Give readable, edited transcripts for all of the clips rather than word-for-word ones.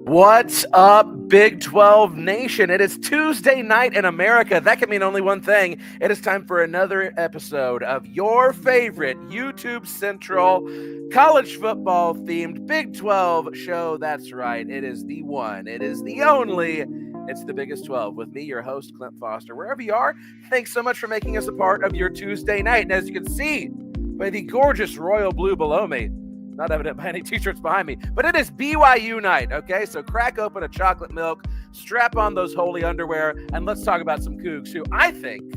What's up, Big 12 Nation? It is Tuesday night in America. That can mean only one thing. It is time for another episode of your favorite YouTube Central college football themed Big 12 show. That's right. It is the one. It is the only. It's the Biggest 12 with me, your host, Clint Foster. Wherever you are, thanks so much for making us a part of your Tuesday night. And as you can see by the gorgeous royal blue below me, not evident by any t-shirts behind me, but it is BYU night, okay? So crack open a chocolate milk, strap on those holy underwear, and let's talk about some Cougs who I think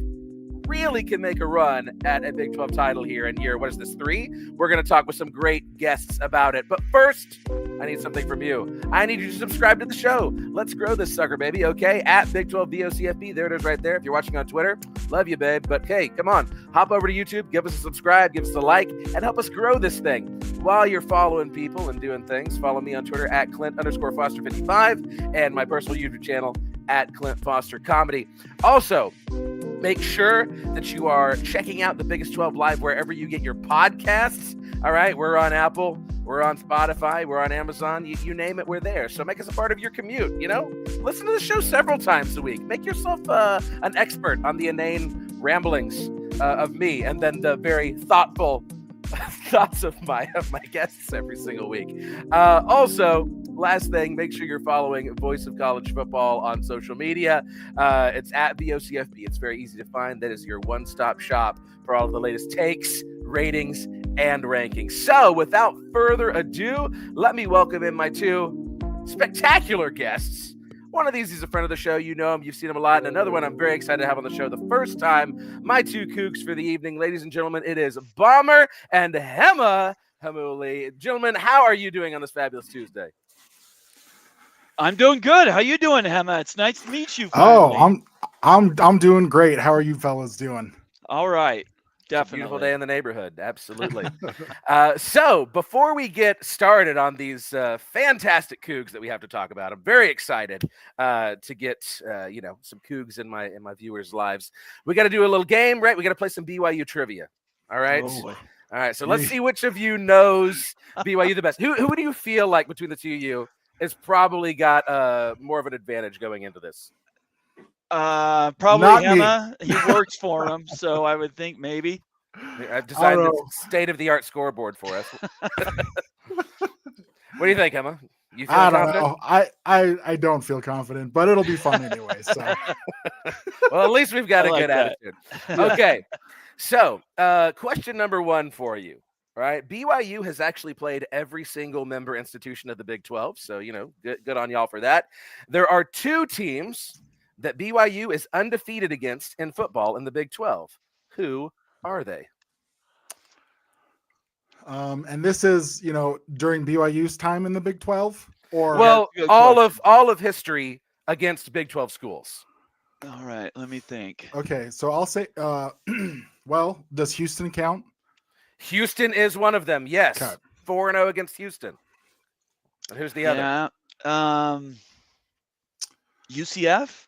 really can make a run at a Big 12 title here in year, what is this, 3? We're going to talk with some great guests about it. But first, I need something from you. I need you to subscribe to the show. Let's grow this sucker, baby, okay? At Big 12 BOCFB. There it is right there. If you're watching on Twitter, love you, babe. But hey, come on. Hop over to YouTube, give us a subscribe, give us a like, and help us grow this thing. While you're following people and doing things, follow me on Twitter at Clint_Foster55 and my personal YouTube channel at Clint Foster Comedy. Also, make sure that you are checking out the Biggest 12 Live wherever you get your podcasts. All right, we're on Apple, we're on Spotify, we're on Amazon, you name it, we're there. So make us a part of your commute, you know? Listen to the show several times a week. Make yourself an expert on the inane ramblings of me and then the very thoughtful thoughts of my guests every single week. Also, last thing, make sure you're following Voice of College Football on social media. It's at BOCFB. It's very easy to find. That is your one-stop shop for all of the latest takes, ratings, and rankings. So, without further ado, let me welcome in my two spectacular guests. One of these is a friend of the show. You know him. You've seen him a lot. And another one I'm very excited to have on the show the first time. My two Cougs for the evening. Ladies and gentlemen, it is Bomber and Hema Hamuli. Gentlemen, how are you doing on this fabulous Tuesday? I'm doing good. How you doing, Hema? It's nice to meet you. Finally. Oh, I'm doing great. How are you fellas doing? All right. Definitely. Beautiful day in the neighborhood. Absolutely. So before we get started on these fantastic Cougs that we have to talk about, I'm very excited to get some Cougs in my viewers' lives. We got to do a little game, right? We got to play some BYU trivia. All right. Oh. All right. So let's see which of you knows BYU the best. Who do you feel like between the two of you has probably got more of an advantage going into this? Probably Hema. He works for him, so I would think maybe. I've decided it's state-of-the-art scoreboard for us. What do you think, Hema? You feel confident? I don't feel confident, but it'll be fun anyway. So, well, at least we've got a like good that. attitude. Okay, so question number one for you. All right, BYU has actually played every single member institution of the Big 12, so good on y'all for that. There are two teams that BYU is undefeated against in football in the Big 12. Who are they? And this is, during BYU's time in the Big 12, or all of history against Big 12 schools. All right, let me think. Okay, so I'll say, well, does Houston count? Houston is one of them. Yes, Okay. 4-0 against Houston. And who's the other? UCF.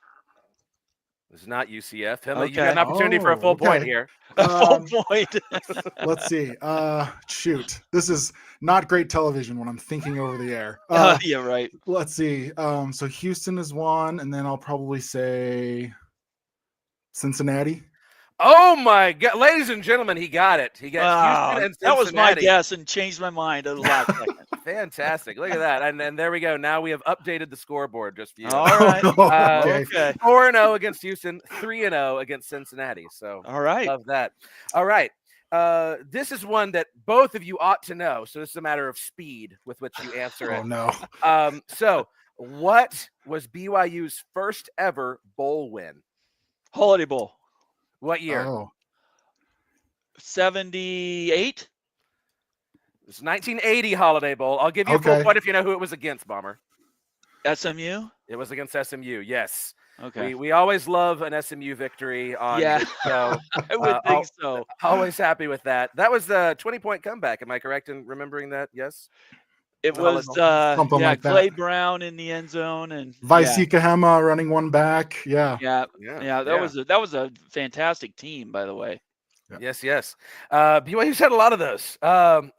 It's not UCF. Hema, Okay. You got an opportunity for a full point here. Full point. Let's see. Shoot, this is not great television when I'm thinking over the air. Yeah, right. Let's see. So Houston is one, and then I'll probably say Cincinnati. Oh my God, ladies and gentlemen, he got it. He got Houston and Cincinnati. That was my guess and changed my mind at the last second. Fantastic. Look at that. And there we go. Now we have updated the scoreboard just for you. All right. Okay. 4-0 against Houston, 3-0 against Cincinnati. So All right. love that. All right. This is one that both of you ought to know. So this is a matter of speed with which you answer it. Oh no. So what was BYU's first ever bowl win? Holiday Bowl. What year? Oh. 78. It's 1980 Holiday Bowl. I'll give you a full point if you know who it was against, Bomber. SMU. It was against SMU. Yes. Okay. We always love an SMU victory on this show. I would think so. Always happy with that. That was a 20-point comeback. Am I correct in remembering that? Yes. It was Something like that. Clay Brown in the end zone and Vaisika Hema running one back. Yeah. That was a fantastic team, by the way. Yeah. Yes. BYU's had a lot of those.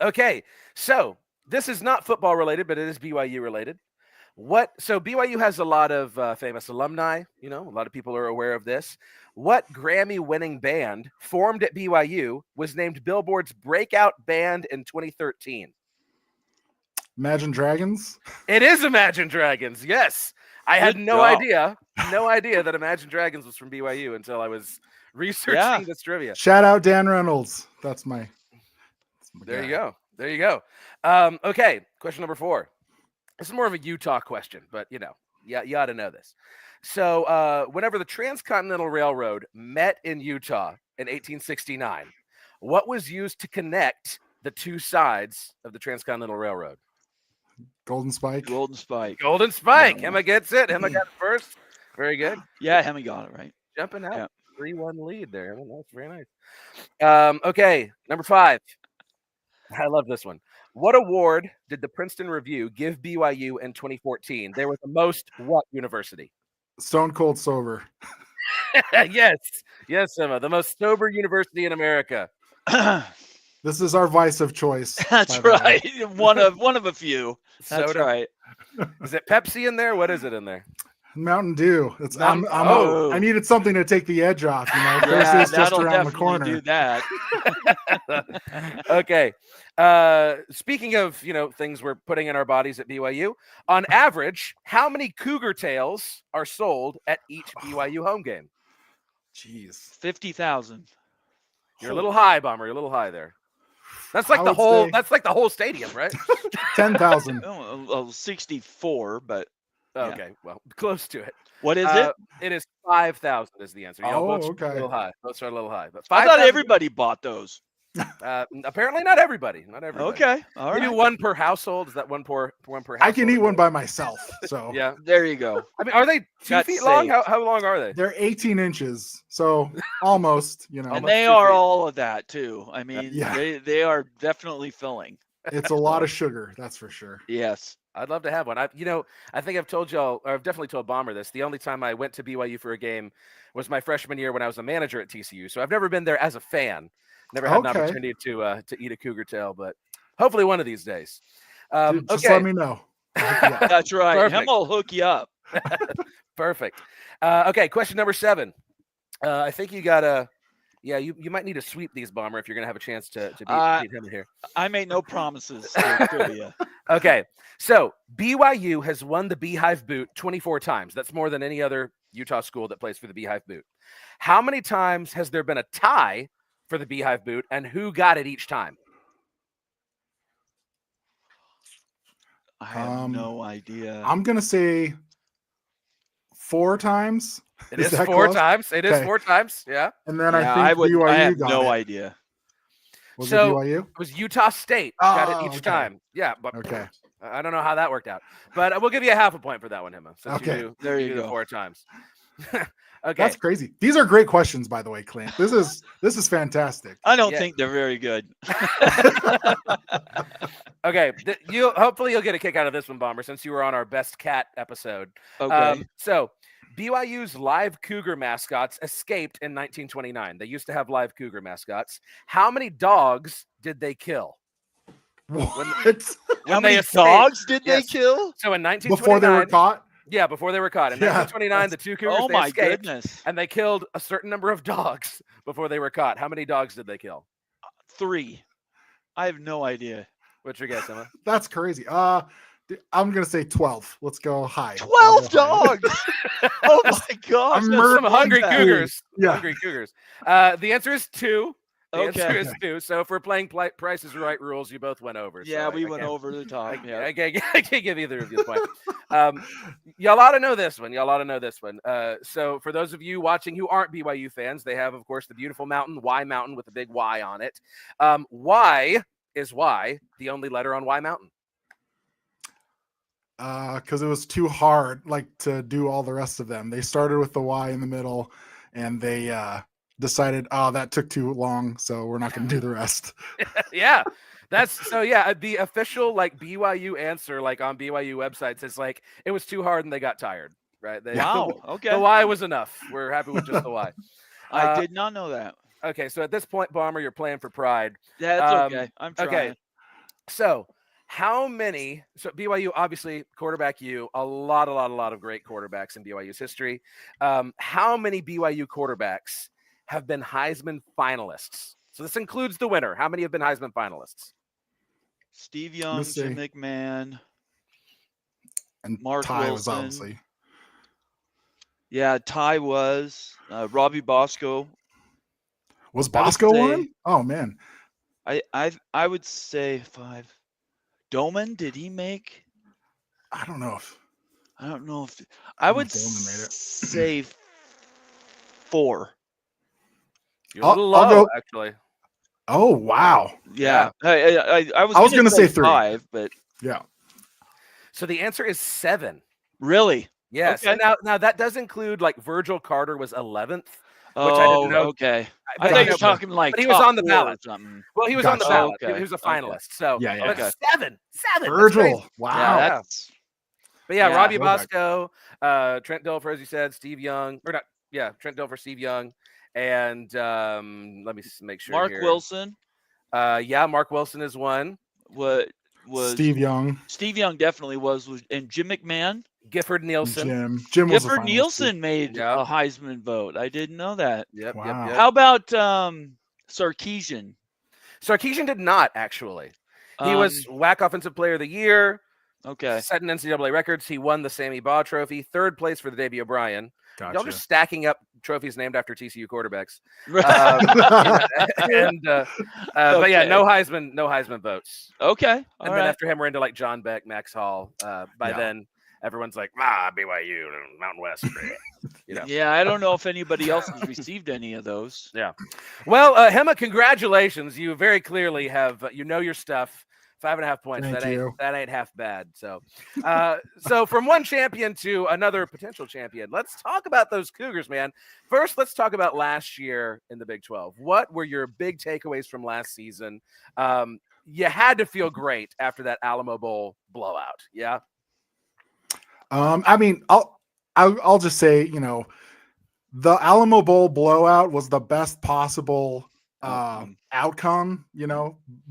Okay, so this is not football related, but it is BYU related. So BYU has a lot of famous alumni. A lot of people are aware of this. What Grammy-winning band formed at BYU was named Billboard's breakout band in 2013? Imagine Dragons. It is Imagine Dragons. Yes, I had no idea that Imagine Dragons was from BYU until I was researching this trivia. Shout out Dan Reynolds. That's my There guy. you go. Okay, question number 4. This is more of a Utah question, but you ought to know this. So whenever the Transcontinental Railroad met in Utah in 1869, what was used to connect the two sides of the Transcontinental Railroad? Golden Spike. Emma gets it. Emma got it first. Very good. Yeah, Emma got it right. Jumping out. Yeah. 3-1 lead there. Emma. That's very nice. Okay, number 5. I love this one. What award did the Princeton Review give BYU in 2014? They were the most what university? Stone Cold Sober. Yes, Emma. The most sober university in America. This is our vice of choice. That's right. One of a few. That's Soda. right. Is it Pepsi in there? What is it in there? Mountain Dew. It's I needed something to take the edge off. Yeah, Just that'll around the definitely corner. do that. Okay. Speaking of things we're putting in our bodies at BYU, on average, how many cougar tails are sold at each BYU home game? Jeez, 50,000. You're a little high, Bomber. You're a little high there. That's like the whole. That's like the whole stadium, right? 10,000. 64, but okay, well, close to it. What is it? It is 5,000 is the answer. Okay. A little high. Both are a little high. But I thought everybody bought those. Apparently not everybody. Okay, all right. Maybe one per household. Is that one per household? I can eat one by myself. So yeah, there you go. I mean, are they 2 feet long? How long are they? They're 18 inches, so almost. And they are all of that too. I mean, yeah. they are definitely filling. It's a lot of sugar, that's for sure. Yes. I'd love to have one. I think I've told y'all, or I've definitely told Bomber this. The only time I went to BYU for a game was my freshman year when I was a manager at TCU. So I've never been there as a fan. Never had an opportunity to eat a cougar tail, but hopefully one of these days. Dude, just let me know. That's right. Him will hook you up. Perfect. Okay, question number 7. I think you got you might need to sweep these, Bomber, if you're going to have a chance to beat him here. I made no promises. Okay, so BYU has won the Beehive Boot 24 times. That's more than any other Utah school that plays for the Beehive Boot. How many times has there been a tie for the Beehive Boot, and who got it each time? I have no idea. I'm going to say 4 times. It is 4 times. It is 4 times. Yeah. And then I think BYU I have got no it. idea. Was it BYU? It was Utah State got it each time. Yeah, but okay. I don't know how that worked out. But we'll give you a half a point for that one, Emma. Okay. There you go. 4 times. Okay. That's crazy. These are great questions, by the way, Clint. This is fantastic. I don't think they're very good. Okay. Hopefully you'll get a kick out of this one, Bomber, since you were on our Best Cat episode. Okay. So BYU's live cougar mascots escaped in 1929. They used to have live cougar mascots. How many dogs did they kill? What? How many dogs did they kill? So in 1929, before they were caught? Yeah, before they were caught. In 1929, the 2 cougars they escaped, goodness. And they killed a certain number of dogs before they were caught. How many dogs did they kill? 3. I have no idea. What's your guess, Emma? That's crazy. I'm gonna say 12. Let's go high. 12 dogs. Oh my gosh! Some hungry cougars. Yeah. Hungry cougars. The answer is 2. The answer is 2. So if we're playing Price is Right rules, you both went over. Yeah, so we went over the top. I can't give either of you a point. Y'all ought to know this one. So for those of you watching who aren't BYU fans, they have, of course, the beautiful mountain, Y Mountain, with a big Y on it. Y is Y the only letter on Y Mountain? Because it was too hard, to do all the rest of them. They started with the Y in the middle, and they decided, that took too long, so we're not going to do the rest. Yeah, the official BYU answer on BYU websites is it was too hard and they got tired. Right? Wow. Okay. The Y was enough. We're happy with just the Y. I did not know that. Okay, so at this point, Bomber, you're playing for pride. Yeah, that's okay. I'm trying. Okay, so How many? So BYU, obviously, quarterback a lot of great quarterbacks in BYU's history. How many BYU quarterbacks have been Heisman finalists? So this includes the winner. How many have been Heisman finalists? Steve Young, Jim McMahon, and Mark Ty Wilson. was obviously. Yeah, Ty was. Robbie Bosco. Was Bosco one? Oh man. I would say 5. Doman, did he make? I don't know if I would Doman made it. say 4. You're a little low, actually. Oh wow. Yeah. I was going to say 3. 5, but yeah. So the answer is 7. Really? Yes. Okay. Now that does include like Virgil Carter was 11th. Oh, which I didn't know. Okay. I thought you were talking like. But he was on the ballot. Or something. Well, he was on the ballot. Okay. He was a finalist. So yeah. But 7. Virgil. Wow. Yeah, But yeah, Robbie Bosco, Trent Dilfer, as you said, Steve Young, or not? Yeah, Trent Dilfer, Steve Young, and let me make sure. Mark Wilson. Mark Wilson is one. What was Steve Young? Steve Young definitely was, and Jim McMahon. Gifford Nielsen. Jim was Gifford Nielsen made a Heisman vote. I didn't know that. Yep. How about Sarkisian? Sarkisian did not actually. He was WAC Offensive Player of the Year. Okay. Set in NCAA records. He won the Sammy Baugh Trophy, 3rd place for the Davey O'Brien. Gotcha. Y'all just stacking up trophies named after TCU quarterbacks. But yeah, no Heisman votes. Okay. And then after him, we're into like John Beck, Max Hall. By then, everyone's like, BYU, Mountain West. Yeah, I don't know if anybody else has received any of those. Yeah. Well, Hema, congratulations. You very clearly have, your stuff. 5.5 points. That ain't half bad. So, so from one champion to another potential champion, let's talk about those Cougars, man. First, let's talk about last year in the Big 12. What were your big takeaways from last season? You had to feel great after that Alamo Bowl blowout. Yeah. I mean, I'll just say, the Alamo Bowl blowout was the best possible outcome,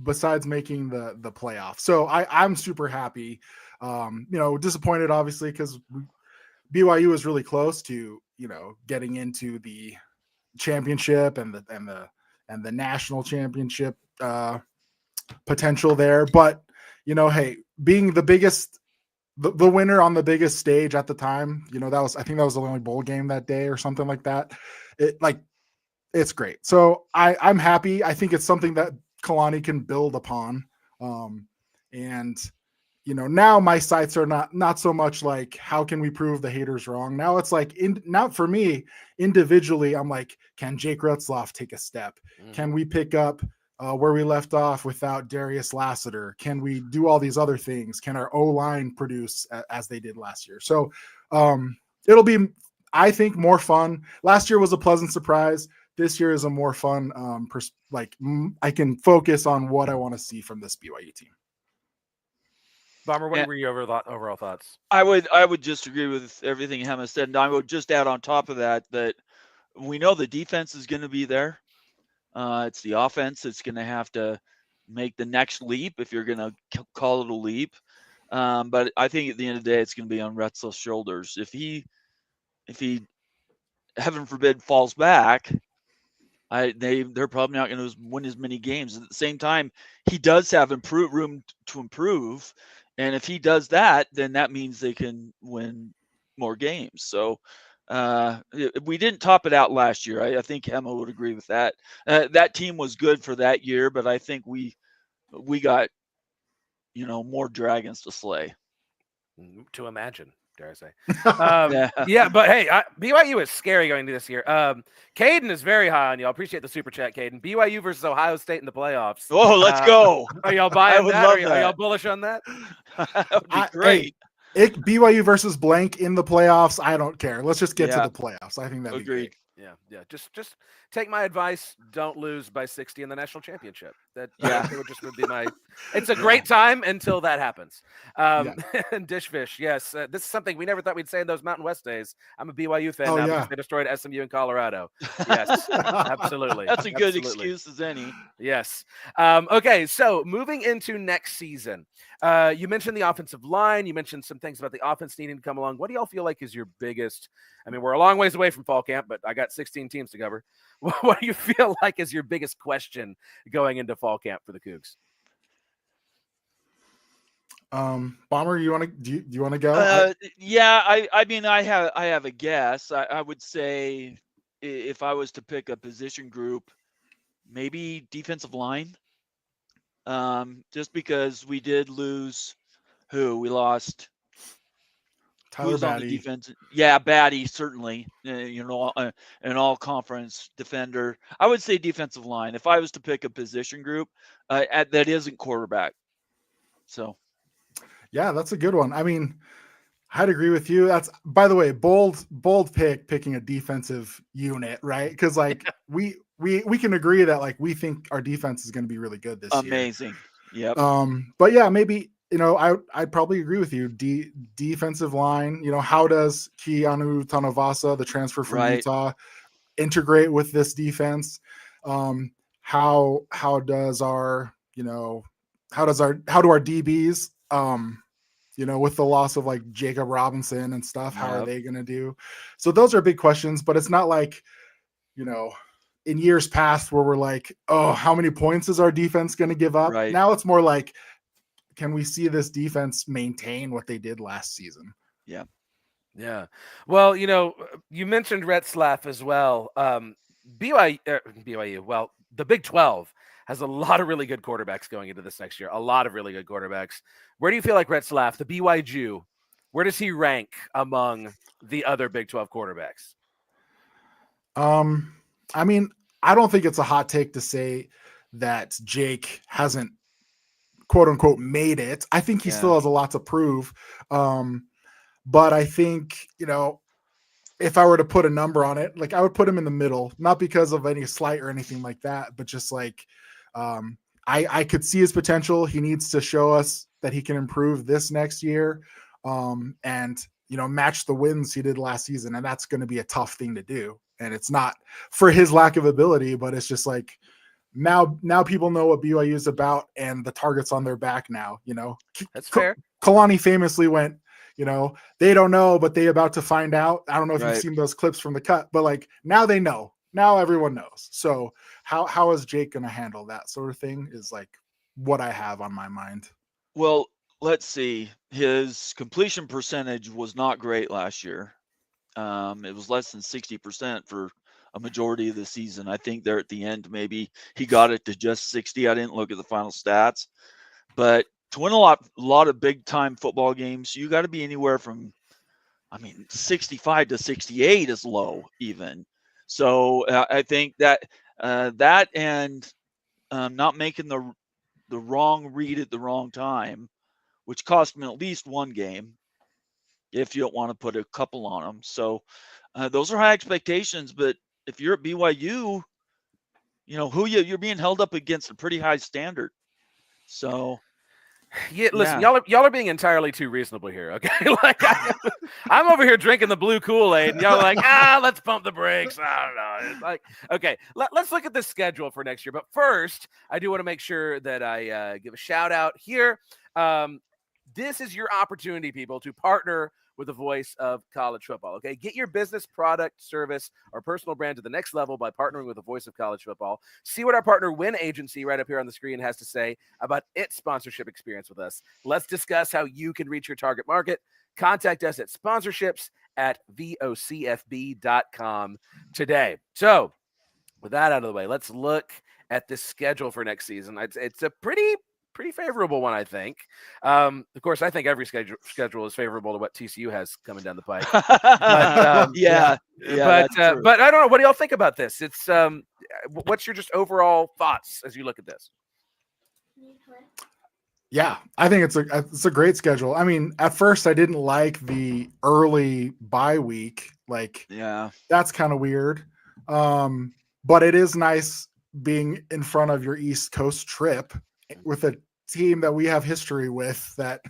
besides making the playoff. So I'm super happy. Disappointed obviously because BYU was really close to getting into the championship and the national championship potential there. But hey, being the winner on the biggest stage at the time, I think that was the only bowl game that day or something like that. It's great. So I'm happy. I think it's something that Kalani can build upon. And now my sights are not so much like, how can we prove the haters wrong? Now it's like, now for me individually, I'm like, can Jake Retzloff take a step? Can we pick up where we left off without Darius Lassiter? Can we do all these other things? Can our O-line produce as they did last year? So it'll be, I think, more fun. Last year was a pleasant surprise. This year is a more fun, I can focus on what I want to see from this BYU team. Bomber, what were your overall thoughts? I would just agree with everything Hema said, and I would just add on top of that we know the defense is going to be there. It's the offense that's going to have to make the next leap if you're going to call it a leap. But I think at the end of the day, it's going to be on Retzloff's shoulders. If he, heaven forbid, falls back, they're probably not going to win as many games. At the same time, he does have room to improve, and if he does that, then that means they can win more games. So we didn't top it out last year. I think Emma would agree with that. That team was good for that year, but I think we got more dragons to slay. To imagine. Dare I say? Yeah, but hey, BYU is scary going into this year. Caden is very high on y'all. Appreciate the super chat, Caden. BYU versus Ohio State in the playoffs. Oh, let's go! Are y'all buying that? Are y'all bullish on that? That would be great. BYU versus blank in the playoffs. I don't care. Let's just get to the playoffs. I think that'd be great. Yeah. Just take my advice. Don't lose by 60 in the national championship. That would be my. It's a Yeah. great time until that happens. Yeah. And Dishfish, yes, this is something we never thought we'd say in those Mountain West days. I'm a BYU fan Oh, now yeah. because they destroyed SMU in Colorado. Yes, absolutely. That's a good Absolutely. excuse as any. Yes. Okay, so moving into next season, you mentioned the offensive line. You mentioned some things about the offense needing to come along. What do y'all feel like is your biggest? I mean, we're a long ways away from fall camp, but I got 16 teams to cover. What do you feel like is your biggest question going into fall camp for the Cougs? Bomber, you want to do you want to go? Yeah, I mean, I have a guess. I would say if I was to pick a position group, maybe defensive line. Just because we did lose we lost Tyler who's on the Batty. defense. Yeah, Batty, certainly, an all conference defender. I would say defensive line if I was to pick a position group that isn't quarterback. So Yeah, that's a good one. I mean, I'd agree with you. That's, by the way, bold picking a defensive unit, right? Because like we can agree that like we think our defense is going to be really good this year. amazing. Yep. But yeah, maybe I'd probably agree with you. Defensive line. How does Keanu Tanavasa, the transfer from Utah, integrate with this defense? How do our DBs? With the loss of like Jacob Robinson and stuff, how are they going to do? So those are big questions, but it's not like, in years past where we're like, oh, how many points is our defense going to give up? Right. Now it's more like, can we see this defense maintain what they did last season? Yeah. Yeah. Well, you mentioned Retzlaff as well. BYU, well, the Big 12 has a lot of really good quarterbacks going into this next year. A lot of really good quarterbacks. Where do you feel like Retzlaff, the BYU Jew, where does he rank among the other Big 12 quarterbacks? I mean, I don't think it's a hot take to say that Jake hasn't quote unquote made it. I think he still has a lot to prove. But I think, if I were to put a number on it, like I would put him in the middle, not because of any slight or anything like that, but just like I could see his potential. He needs to show us that he can improve this next year and, match the wins he did last season. And that's going to be a tough thing to do. And it's not for his lack of ability, but it's just like now people know what BYU is about and the target's on their back now. That's fair. Kalani famously went, they don't know, but they about to find out. I don't know if you've seen those clips from the cut, but like now they know. Now everyone knows. So how is Jake going to handle that sort of thing is like what I have on my mind. Well, let's see. His completion percentage was not great last year. It was less than 60% for a majority of the season. I think there at the end, maybe he got it to just 60. I didn't look at the final stats, but to win a lot of big time football games, you got to be anywhere from, 65 to 68 is low even. So I think that and not making the wrong read at the wrong time, which cost him at least one game, if you don't want to put a couple on them. So those are high expectations. But if you're at BYU, you're being held up against a pretty high standard. So. Yeah, listen, y'all are being entirely too reasonable here, okay? Like I'm over here drinking the blue Kool-Aid, and y'all are like, let's pump the brakes. I don't know. It's like, okay, let's look at the schedule for next year. But first, I do want to make sure that I give a shout out here. This is your opportunity, people, to partner with the voice of college football. Okay, get your business, product, service, or personal brand to the next level by partnering with the voice of college football. See what our partner Win Agency right up here on the screen has to say about its sponsorship experience with us. Let's discuss how you can reach your target market. Contact us at sponsorships@vocfb.com today. So with that out of the way, let's look at the schedule for next season. It's a pretty favorable one, I think. Of course, I think every schedule is favorable to what TCU has coming down the pipe. But, but I don't know. What do y'all think about this? It's what's your just overall thoughts as you look at this? Yeah, I think it's a great schedule. I mean, at first I didn't like the early bye week. Like, that's kind of weird. but it is nice being in front of your East Coast trip with a team that we have history with that,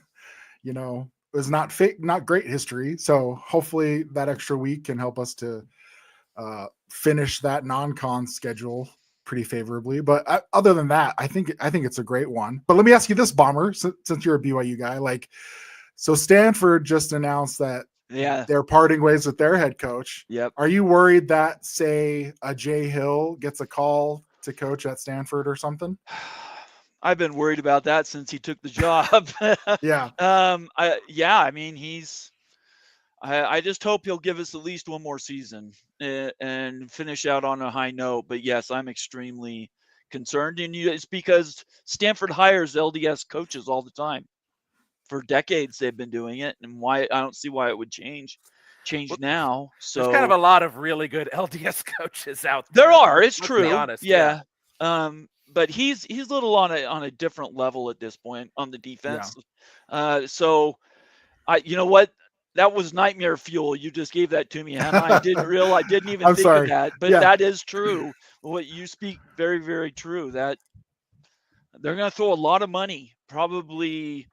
is not great history. So hopefully that extra week can help us to finish that non-con schedule pretty favorably. But other than that, I think it's a great one. But let me ask you this, Bomber, since you're a BYU guy, so Stanford just announced that they're parting ways with their head coach. Yep. Are you worried that, say, a Jay Hill gets a call to coach at Stanford or something? I've been worried about that since he took the job. Yeah. I mean, I just hope he'll give us at least one more season and finish out on a high note. But yes, I'm extremely concerned. And it's because Stanford hires LDS coaches all the time. For decades they've been doing it, and why I don't see why it would change now. So there's kind of a lot of really good LDS coaches out there. There are. It's true. Be honest. Yeah. But he's a little on a different level at this point on the defense. Yeah. So you know what? That was nightmare fuel. You just gave that to me, Hannah. I didn't even think of that. But that is true. What you speak, very, very true. That they're going to throw a lot of money, probably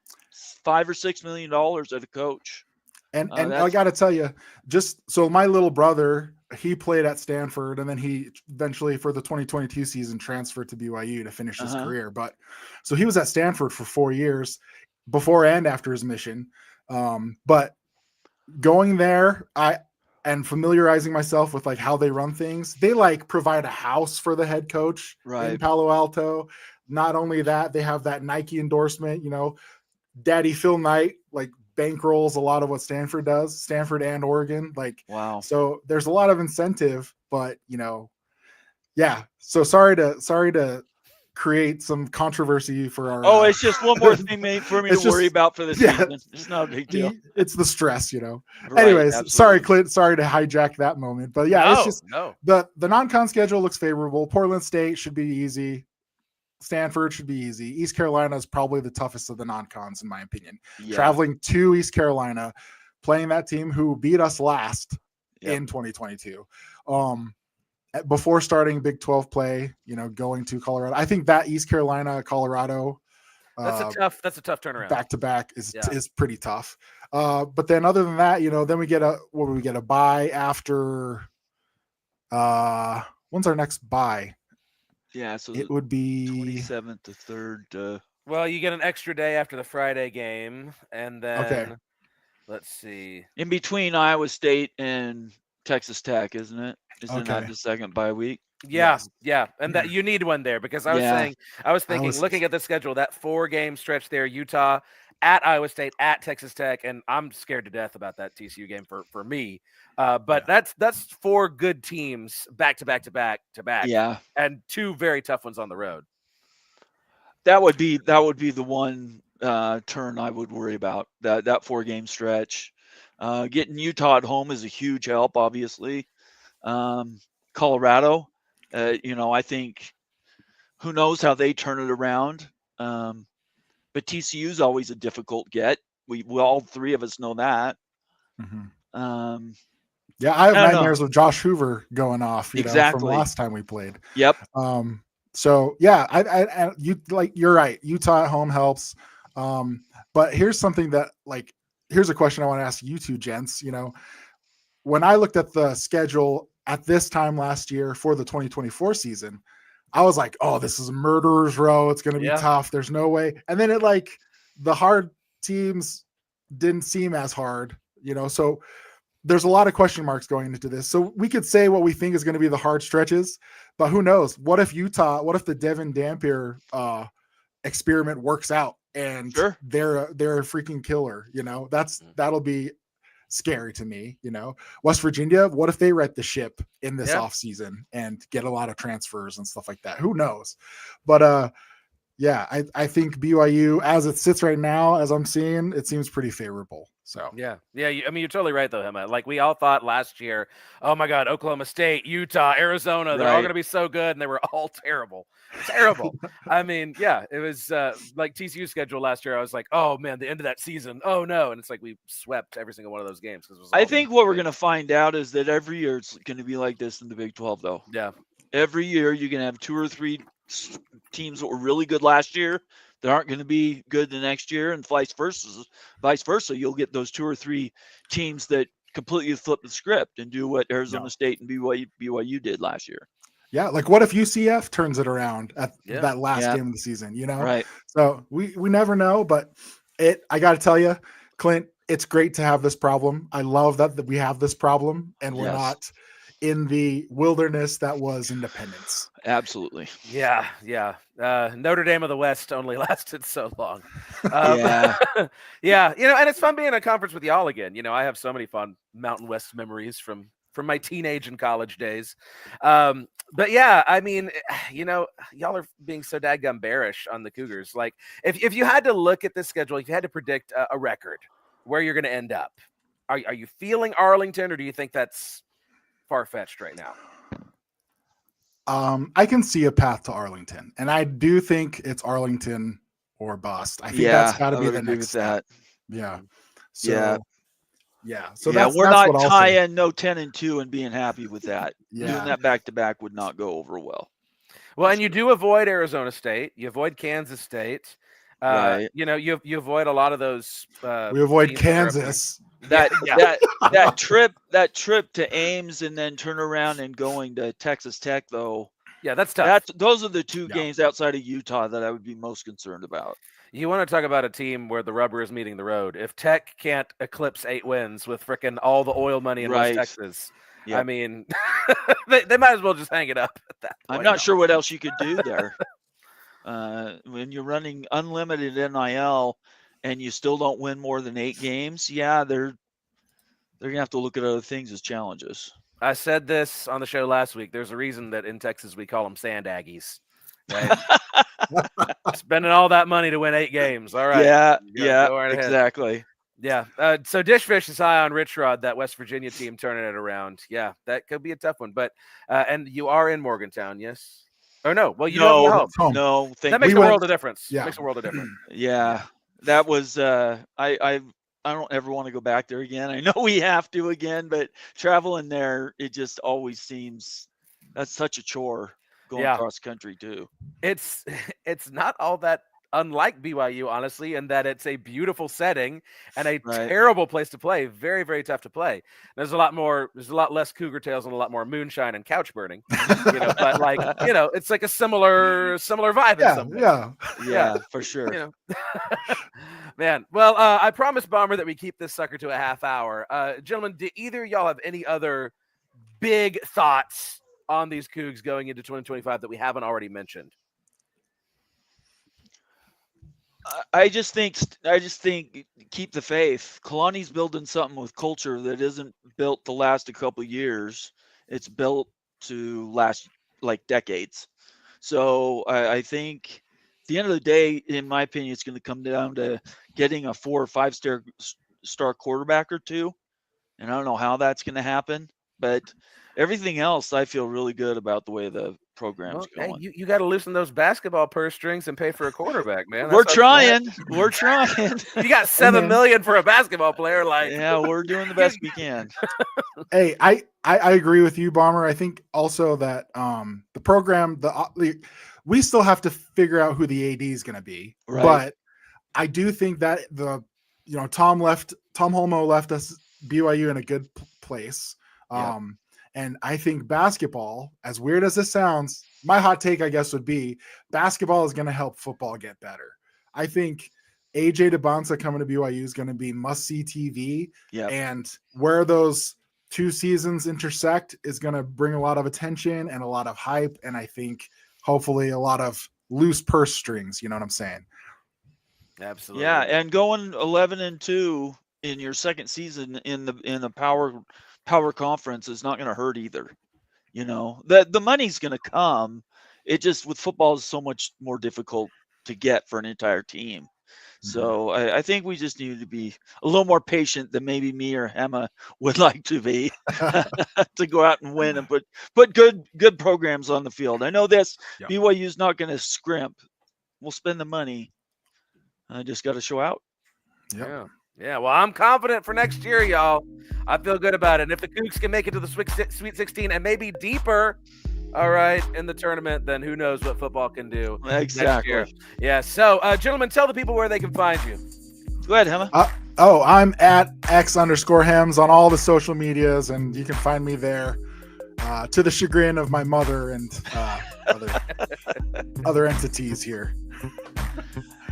$5 or $6 million at a coach. And I got to tell you, just so my little brother, he played at Stanford, and then he eventually for the 2022 season transferred to BYU to finish his career. But so he was at Stanford for 4 years before and after his mission. But going there, and familiarizing myself with how they run things, they provide a house for the head coach in Palo Alto. Not only that, they have that Nike endorsement, Daddy Phil Knight bankrolls a lot of what Stanford does, Stanford and Oregon. Wow. So there's a lot of incentive, but yeah. So sorry to create some controversy for our. It's just one more thing for me to worry about for this season. It's not a big deal. It's the stress, Right, Anyways, absolutely. sorry, Clint. Sorry to hijack that moment, but yeah, it's just the non-con schedule looks favorable. Portland State should be easy. Stanford should be easy. East Carolina is probably the toughest of the non-cons, in my opinion. Yeah. Traveling to East Carolina, playing that team who beat us last in 2022. Before starting Big 12 play, going to Colorado. I think that East Carolina, Colorado. That's a tough turnaround. Back to back is pretty tough. But then other than that, then we get a bye after. When's our next bye? Yeah, so it would be 27th to 3rd. Well, you get an extra day after the Friday game, and then let's see. In between Iowa State and Texas Tech, isn't it? Isn't that the second bye week? Yeah, and that you need one there because I was thinking, looking at the schedule, that 4-game stretch there, Utah at Iowa State, at Texas Tech, and I'm scared to death about that TCU game for me. But that's 4 good teams back to back. Yeah, and 2 very tough ones on the road. That would be the one turn I would worry about, that 4-game stretch. Getting Utah at home is a huge help, obviously. Colorado, I think who knows how they turn it around. But TCU is always a difficult get. We all 3 of us know that. Mm-hmm. I have nightmares with Josh Hoover going off, from last time we played. Yep. So yeah, you're right. Utah at home helps. But here's something that here's a question I want to ask you two gents. When I looked at the schedule at this time last year for the 2024 season, I was like, oh, this is a murderer's row. It's going to be tough. There's no way. And then the hard teams didn't seem as hard, so there's a lot of question marks going into this. So we could say what we think is going to be the hard stretches, but who knows? What if the Devin Dampier experiment works out and they're a freaking killer, that'll be scary to me. West Virginia, what if they right the ship in this offseason and get a lot of transfers and stuff like that? Who knows? But I think BYU, as it sits right now, as I'm seeing, it seems pretty favorable. So you're totally right though, Emma. We all thought last year, oh my God, Oklahoma State, Utah, Arizona, they're all going to be so good, and they were all terrible. I mean, it was TCU's schedule last year. I was like, oh man, the end of that season. Oh no, and it's we swept every single one of those games. I think what we're going to find out is that every year it's going to be like this in the Big 12, though. Yeah. every year you're going to have 2 or 3 teams that were really good last year that aren't going to be good the next year, and vice versa. You'll get those 2 or 3 teams that completely flip the script and do what Arizona State and BYU did last year. Yeah, like what if UCF turns it around at that last game of the season, Right. So we never know, but I got to tell you, Clint, it's great to have this problem. I love that we have this problem and we're not in the wilderness that was Independence. Absolutely. Yeah. Notre Dame of the West only lasted so long. Yeah. Yeah. And it's fun being in a conference with y'all again. I have so many fun Mountain West memories from my teenage and college days. But yeah, I mean, y'all are being so dadgum bearish on the Cougars. Like, if you had to look at this schedule, if you had to predict a record where you're going to end up, are you feeling Arlington, or do you think that's far-fetched right now? I can see a path to Arlington, and I do think it's Arlington or bust. I think that's got to be the next step. Yeah. So, So we're not tying no 10-2 and being happy with that. Yeah. Doing that back-to-back would not go over well. Well, and you do avoid Arizona State. You avoid Kansas State. Right. You avoid a lot of those. We avoid Kansas. That trip to Ames and then turn around and going to Texas Tech, though. Yeah, that's tough. Those are the 2 games outside of Utah that I would be most concerned about. You want to talk about a team where the rubber is meeting the road. If Tech can't eclipse 8 wins with frickin' all the oil money in West Texas, I mean, they might as well just hang it up at that point. I'm not sure what else you could do there. When you're running unlimited NIL and you still don't win more than 8 games, they're going to have to look at other things as challenges. I said this on the show last week. There's a reason that in Texas we call them Sand Aggies. Right? Spending all that money to win 8 games. All right. Go right exactly. Yeah. So Dishfish is high on Rich Rod, that West Virginia team turning it around. Yeah, that could be a tough one. But and you are in Morgantown, yes? Or no? Well, you don't home. No. That makes a world of difference. Yeah. Makes a world of difference. Yeah. That was I don't ever want to go back there again. I know we have to again, but traveling there, it just always seems that's such a chore going across country too. It's not all that unlike BYU, honestly, in that it's a beautiful setting and a terrible place to play. Very, very tough to play. There's a lot less cougar tails and a lot more moonshine and couch burning. But it's like a similar vibe in some way. Yeah, for sure. Man, well, I promised Bomber that we keep this sucker to a half hour. Gentlemen, do either of y'all have any other big thoughts on these Cougs going into 2025 that we haven't already mentioned? I just think keep the faith. Kalani's building something with culture that isn't built to last a couple of years. It's built to last like decades. So I think at the end of the day, in my opinion, it's going to come down to getting a 4 or 5 star quarterback or 2. And I don't know how that's going to happen, but everything else, I feel really good about the way the program's going. Hey, you got to loosen those basketball purse strings and pay for a quarterback, man. We're trying. We're trying. You got $7 million for a basketball player, we're doing the best we can. Hey, I agree with you, Bomber. I think also that the program, we still have to figure out who the AD is going to be, but I do think that Tom Holmoe left us BYU in a good place. And I think basketball, as weird as this sounds, my hot take, I guess, would be basketball is going to help football get better. I think AJ DeBonsa coming to BYU is going to be must-see TV. And where those 2 seasons intersect is going to bring a lot of attention and a lot of hype. And I think hopefully a lot of loose purse strings. You know what I'm saying? Absolutely. Yeah, and going 11-2 in your second season in the power conference is not going to hurt either. The money's going to come. It just, with football, is so much more difficult to get for an entire team. So I think we just need to be a little more patient than maybe me or Emma would like to be to go out and win and put good programs on the field. I know this BYU is not going to scrimp. We'll spend the money. I just got to show out. Yeah, well, I'm confident for next year, y'all. I feel good about it. And if the Cougs can make it to the Sweet 16 and maybe deeper, all right, in the tournament, then who knows what football can do next year. Exactly. Yeah. So, gentlemen, tell the people where they can find you. Go ahead, Hema. I'm at X_Hems on all the social medias, and you can find me there. To the chagrin of my mother and other entities here.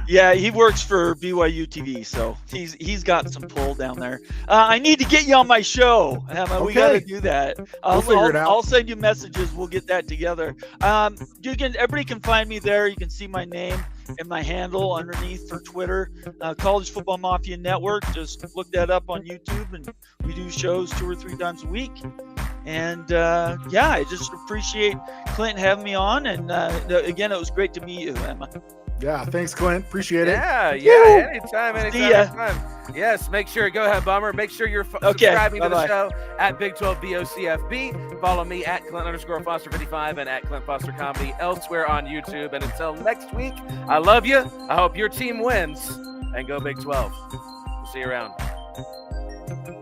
Yeah, he works for BYU TV, so he's got some pull down there. I need to get you on my show, Hema. We got to do that. We'll figure it out. I'll send you messages. We'll get that together. Everybody can find me there. You can see my name and my handle underneath for Twitter. College Football Mafia Network. Just look that up on YouTube, and we do shows 2 or 3 times a week. And I just appreciate Clint having me on. And again, it was great to meet you, Emma. Yeah, thanks, Clint. Appreciate it. Yeah, Woo! anytime. Yes, make sure, go ahead, Bomber. Make sure you're subscribing to the show at Big 12 BOCFB. Follow me at Clint_Foster55 and at Clint Foster Comedy elsewhere on YouTube. And until next week, I love you. I hope your team wins. And go Big 12. We'll see you around.